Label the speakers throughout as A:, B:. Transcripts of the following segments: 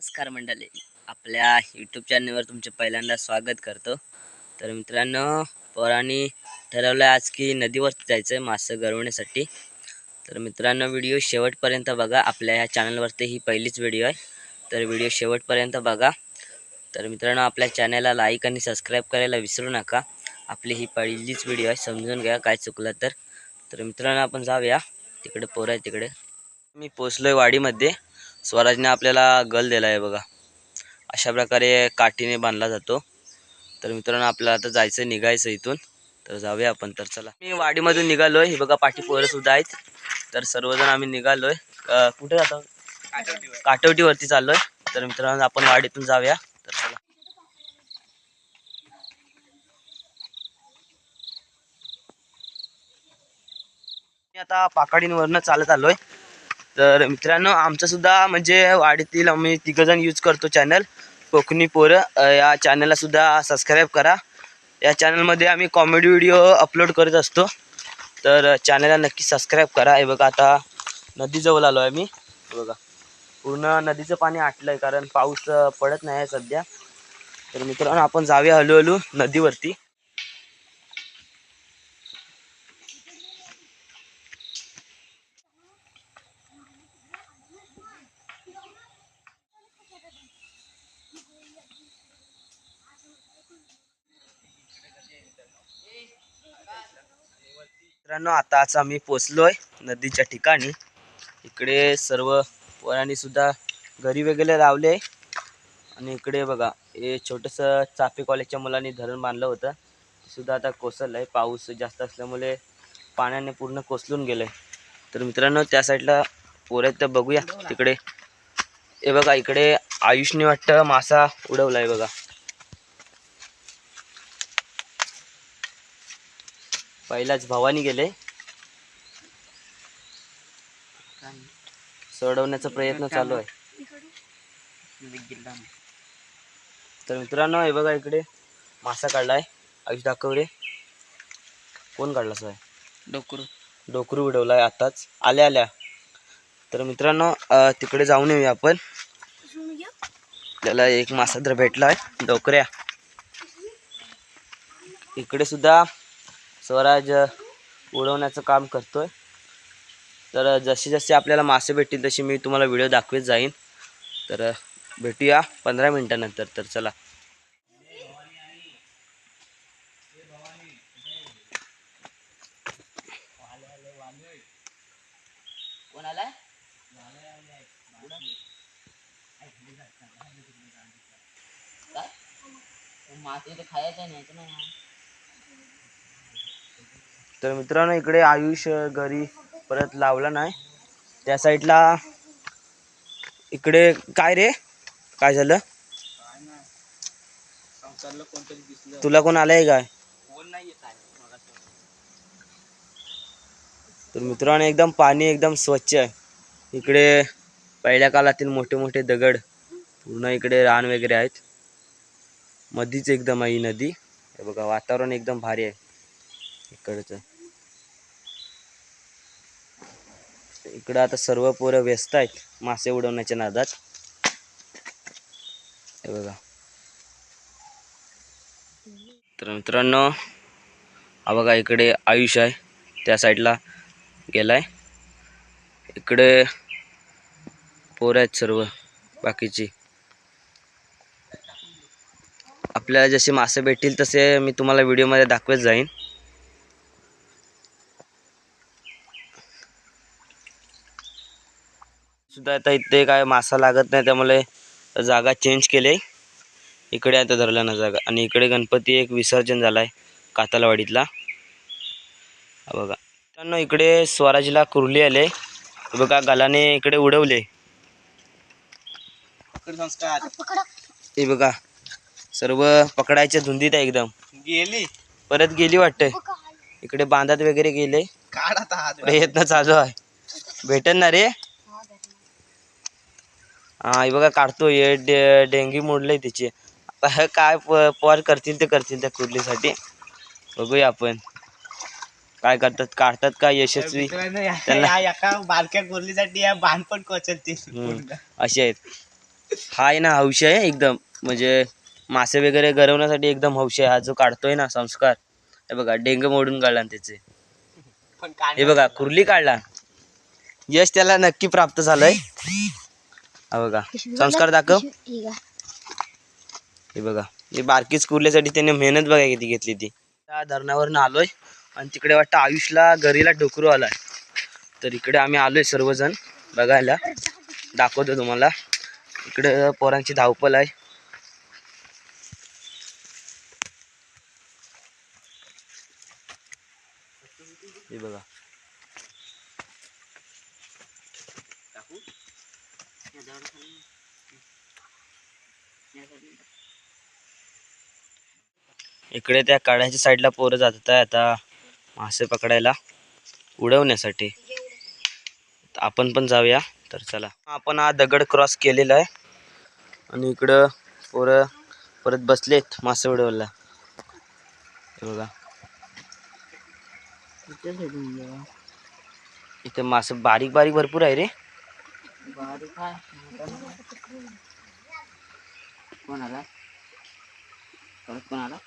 A: नमस्कार मंडळी, आपल्या यूट्यूब चॅनलवर तुमचे पहिल्यांदा स्वागत करतो। तर मित्रांनो, पोरांनी ठरवलं आज की नदीवरती जायचं आहे मासे गरवण्यासाठी। तर मित्रांनो, व्हिडिओ शेवटपर्यंत बघा। आपल्या ह्या चॅनलवरती ही पहिलीच व्हिडिओ आहे, तर व्हिडिओ शेवटपर्यंत बघा। तर मित्रांनो, आपल्या चॅनलला लाईक आणि सबस्क्राईब करायला विसरू नका। आपली ही पहिलीच व्हिडिओ आहे, समजून घ्या काय चुकलं तर। तर मित्रांनो, आपण जाऊया तिकडे, पोरं आहे तिकडे। मी पोचलोय वाडीमध्ये। स्वराजने आपल्याला गल दिला आहे बघा, अशा प्रकारे काठीने बांधला जातो। तर मित्रांनो, आपल्याला आता जायचं, निघायचं इथून। तर जाऊया आपण। तर चला, मी वाडीमधून निघालोय। हे बघा पाठी पोरं सुद्धा आहेत। तर सर्वजण आम्ही निघालोय। कुठे जातो? काटवटीवरती चाललोय। तर मित्रांनो, आपण वाडीतून जाऊया। तर चला, मी आता पाकाडींवरनं चालत आलोय। तर मित्रांनो, आमचं सुद्धा म्हणजे वाडीतील आम्ही तिघजण यूज करतो चॅनल कोकणी पोरं। या चॅनलला सुद्धा सबस्क्राईब करा। या चॅनलमध्ये आम्ही कॉमेडी व्हिडिओ अपलोड करत असतो, तर चॅनलला नक्की सबस्क्राईब करा। हे बघा, आता नदीजवळ आलो आहे मी। हे बघा, पूर्ण नदीचं पाणी आटलंय, कारण पाऊस पडत नाही आहे सध्या। तर मित्रांनो, आपण जाऊया हळूहळू नदीवरती। मित्रांनो, आताच आम्ही पोचलोय नदीच्या ठिकाणी। इकडे सर्व पोरांनी सुद्धा घरी वगैरे लावले, आणि इकडे बघा, हे छोटंसं चाफे कॉलेजच्या मुलांनी धरण बांधलं होतं, सुद्धा आता कोसळलंय। पाऊस जास्त असल्यामुळे पाण्याने पूर्ण कोसळून गेलंय। तर मित्रांनो, त्या साईडला पोरं आहेत, तर बघूया तिकडे। हे बघा, इकडे आयुषने वाटतं मासा उडवलाय बघा। पहिलाच भावानी गेले, सोडवण्याचा प्रयत्न चालू आहे। तर मित्रांनो, हे बघा, इकडे मासा काढलाय। आयुष दाखव रे, कोण काढला? सर डोकरू उडवलाय आताच, आल्या आल्या। तर मित्रांनो, तिकडे जाऊन येऊया आपण। त्याला एक मासा तर भेटलाय, डोकऱ्या। इकडे सुद्धा स्वराज उडवण्याचं काम करतोय। तर जसे जसे आपल्याला मासे भेटतील तशी मी तुम्हाला व्हिडिओ दाखवत जाईन। तर भेटूया 15 मिनिटानंतर। तर चला, कोण आलाय? मासे तर खायचं नाही ना। तर मित्रांनो, इकडे आयुष घरी परत लावला नाही, त्या साईडला। इकडे काय रे, काय झालं? तुला कोण आलंय काय? तर मित्रांनो, एकदम पाणी एकदम स्वच्छ आहे। इकडे पहिल्या काळातील मोठे मोठे दगड, पूर्ण इकडे रान वगैरे आहेत। मधीच एकदम आहे ही नदी। हे बघा, वातावरण एकदम भारी आहे इकडचं। इकडं आता सर्व पोरं व्यस्त आहेत मासे उडवण्याच्या नादात। हे बघा, तर मित्रांनो, हा बघा, इकडे आयुष आहे, त्या साईडला गेलाय। इकडे पोरं आहेत सर्व बाकीची। आपल्याला जसे मासे भेटतील तसे मी तुम्हाला व्हिडिओमध्ये दाखवत जाईन। सुद्धा आता इथे काय मासा लागत नाही, त्यामुळे जागा चेंज केली। इकडे आता धरल्यानं जागा, आणि इकडे गणपती एक विसर्जन झालाय कातलवाडीतला। बघा मित्रांनो, इकडे स्वराजला कुर्ली आले बघा, गालाने इकडे उडवले। हे बघा, सर्व पकडायच्या धुंदीत आहे एकदम। गेली, परत गेली वाटते। इकडे बांधात वगैरे गेले, प्रयत्न चालू आहे, भेटन ना रे। हा, हे बघा, काढतोय, डेंगी मोडले तिची। आता काय पोर करतील ते करतील त्या कुर्लीसाठी, बघूया आपण काय करतात, काढतात का यशस्वी। त्यांना
B: एका बारक्या कुर्लीसाठी या बांध पण कोचलतील
A: असे आहेत। हा आहे ना हौशी आहे एकदम, म्हणजे मासे वगैरे गरवण्यासाठी एकदम हौशी आहे. हा जो काढतोय ना संस्कार, हे बघा डेंग मोडून काढला ना त्याचे. हे बघा कुर्ली काढला. यश त्याला नक्की प्राप्त झालंय. हा बघा संस्कार दाखव. हे बघा हे बारकीच कुर्ल्यासाठी त्याने मेहनत बघा किती घेतली ती. त्या धरणावरून आलोय आणि तिकडे वाटतं आयुषला घरीला डोकरू आलाय. तर इकडे आम्ही आलोय सर्वजण बघायला, दाखवतो तुम्हाला. इकडे पोरांची धावपळ आहे. हे बघा इकडे त्या काळ्याच्या साईडला पोरं जातात आहे आता मासे पकडायला उडवण्यासाठी. आपण पण जाऊया. तर चला आपण हा दगड क्रॉस केलेला आहे आणि इकडं पोरं परत बसलेत मासे उडवायला. हे बघा इथे मासे बारीक बारीक भरपूर आहे रे. कोण आला परत कोण आला.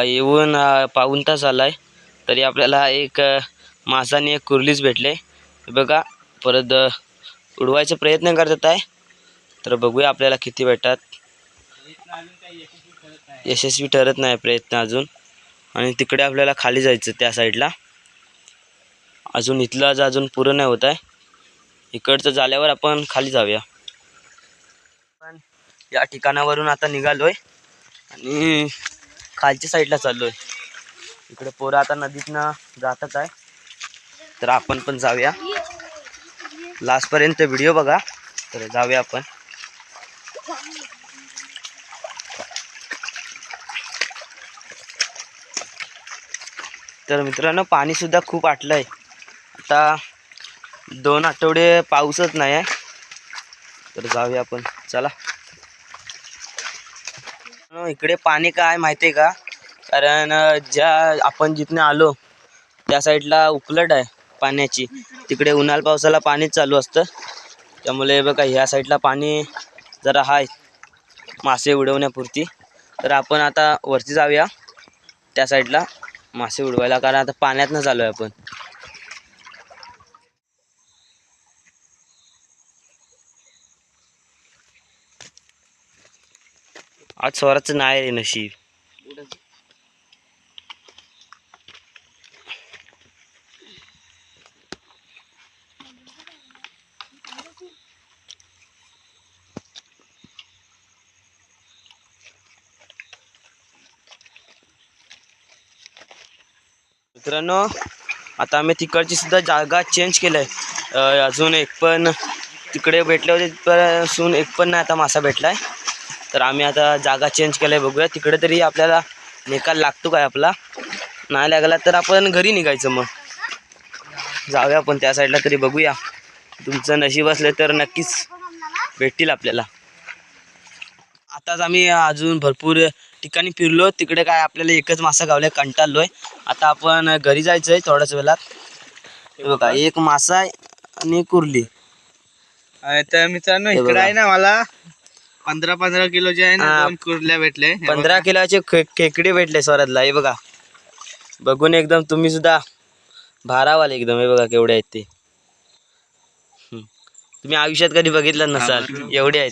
A: येऊन पाऊण तास आलाय तरी आपल्याला एक मासा आणि एक कुर्लीच भेटले. हे बघा परत उडवायचा प्रयत्न करत आहे. तर बघूया आपल्याला किती भेटतात. यशस्वी ठरत नाही प्रयत्न अजून. आणि तिकडे आपल्याला खाली जायचं त्या साईडला. अजून इथलं अजून पुरं नाही होत आहे. इकडचं झाल्यावर आपण खाली जाऊया. पण या ठिकाणावरून आता निघालोय आणि खालच्या साईडला चाललोय. इकडे पोरं आता नदीतनं जातच आहे. तर आपण पण जाऊया. लास्टपर्यंत व्हिडिओ बघा. तर जाऊया आपण. तर मित्रांनो पाणी सुद्धा खूप आटलंय. आता 2 आठवडे पाऊसच नाही आहे. तर जाऊया आपण चला. इकडे पाणी काय माहिती आहे का, कारण ज्या आपण जिथने आलो त्या साईडला उकलट आहे पाण्याची. तिकडे उन्हाळ पावसाला पाणीच चालू असतं. त्यामुळे बघा ह्या साईडला पाणी जरा आहे मासे उडवण्यापुरती. तर आपण आता वरती जाऊया त्या साईडला मासे उडवायला, कारण आता पाण्यातनं चालू आहे आपण. आज स्वराचं नाही रे नशीब. मित्रांनो आता आम्ही तिकडची सुद्धा जागा चेंज केलंय. अजून एक पण तिकडे भेटले होते तिथपासून एक पण नाही आता मासा भेटलाय. तर आम्ही आता जागा चेंज केलंय. बघूया तिकडे तरी आपल्याला निकाल लागतो काय आपला. नाही लागला तर आपण घरी निघायचं. मग जाऊया आपण त्या साईडला तरी बघूया. तुमचं नशीब असलं तर नक्कीच भेटतील आपल्याला. आताच आम्ही अजून भरपूर ठिकाणी फिरलो. तिकडे काय आपल्याला एकच मासा गावलाय, कंटाळलोय. आता आपण घरी जायचंय थोड्याच वेळात. बघा एक मासा आहे आणि कुर्ली.
B: तर मित्रांनो इकडे आहे ना मला 15 किलोचे आहे ना 2 कुर्ल्या भेटले.
A: 15 किलोचे खेकडे भेटले स्वरातला. हे बघा बघून एकदम तुम्ही सुद्धा भारावाल एकदम. हे बघा केवढे आहेत ते. तुम्ही आयुष्यात कधी बघितलं नसाल एवढे आहेत.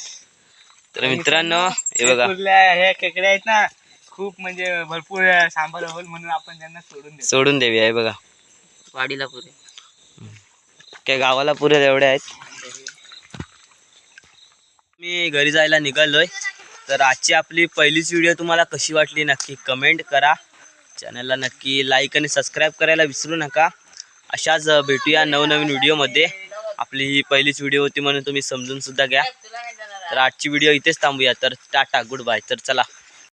A: तर मित्रांनो हे बघा
B: हे खेकडे आहेत ना खूप म्हणजे भरपूर सांबार होईल म्हणून आपण त्यांना
A: सोडून देऊया. हे बघा
B: वाडीला पुरे
A: काय गावाला पुरे एवढे आहेत. मी घरी जायला निघालोय. तर आजची आपली पहिलीच व्हिडिओ तुम्हाला कशी वाटली नक्की कमेंट करा. चॅनलला नक्की लाईक आणि सबस्क्राईब करायला विसरू नका. अशाच भेटूया नवनवीन व्हिडिओमध्ये. आपली ही पहिलीच व्हिडिओ होती म्हणून तुम्ही समजून सुद्धा घ्या. तर आजची व्हिडिओ इथेच थांबूया. तर टाटा गुड बाय. तर चला.